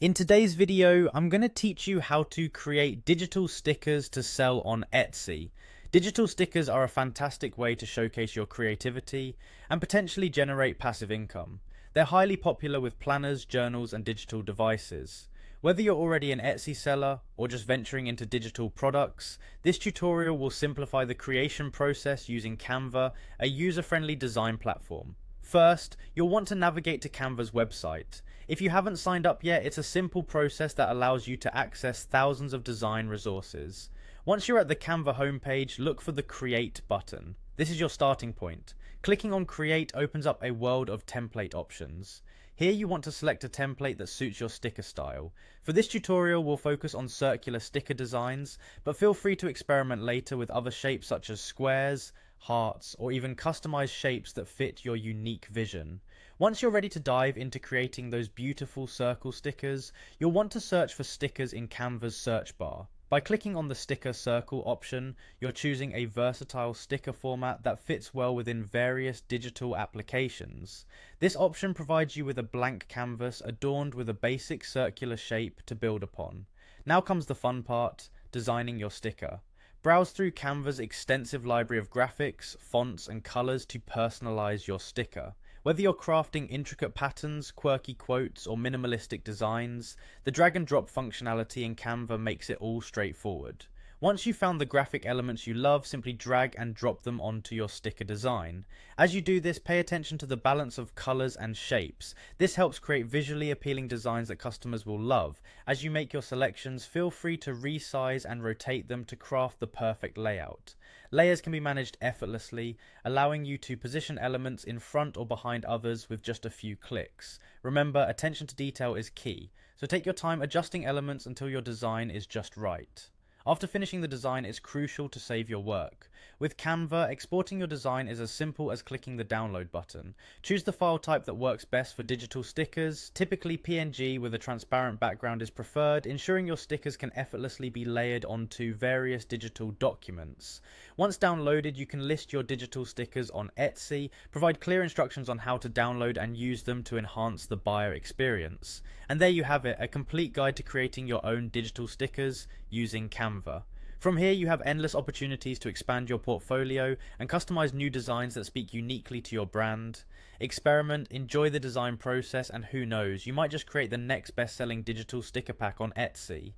In today's video, I'm going to teach you how to create digital stickers to sell on Etsy. Digital stickers are a fantastic way to showcase your creativity and potentially generate passive income. They're highly popular with planners, journals, and digital devices. Whether you're already an Etsy seller or just venturing into digital products, this tutorial will simplify the creation process using Canva, a user-friendly design platform. First, you'll want to navigate to Canva's website. If you haven't signed up yet, it's a simple process that allows you to access thousands of design resources. Once you're at the Canva homepage, look for the Create button. This is your starting point. Clicking on Create opens up a world of template options. Here you want to select a template that suits your sticker style. For this tutorial, we'll focus on circular sticker designs, but feel free to experiment later with other shapes such as squares, hearts, or even customized shapes that fit your unique vision. Once you're ready to dive into creating those beautiful circle stickers, you'll want to search for stickers in Canva's search bar. By clicking on the sticker circle option, you're choosing a versatile sticker format that fits well within various digital applications. This option provides you with a blank canvas adorned with a basic circular shape to build upon. Now comes the fun part, designing your sticker. Browse through Canva's extensive library of graphics, fonts, and colors to personalize your sticker. Whether you're crafting intricate patterns, quirky quotes, or minimalistic designs, the drag and drop functionality in Canva makes it all straightforward. Once you've found the graphic elements you love, simply drag and drop them onto your sticker design. As you do this, pay attention to the balance of colors and shapes. This helps create visually appealing designs that customers will love. As you make your selections, feel free to resize and rotate them to craft the perfect layout. Layers can be managed effortlessly, allowing you to position elements in front or behind others with just a few clicks. Remember, attention to detail is key, so take your time adjusting elements until your design is just right. After finishing the design, it's crucial to save your work. With Canva, exporting your design is as simple as clicking the download button. Choose the file type that works best for digital stickers. Typically PNG with a transparent background is preferred, ensuring your stickers can effortlessly be layered onto various digital documents. Once downloaded, you can list your digital stickers on Etsy, provide clear instructions on how to download and use them to enhance the buyer experience. And there you have it, a complete guide to creating your own digital stickers using Canva. From here you have endless opportunities to expand your portfolio and customize new designs that speak uniquely to your brand. Experiment, enjoy the design process, and who knows, you might just create the next best-selling digital sticker pack on Etsy.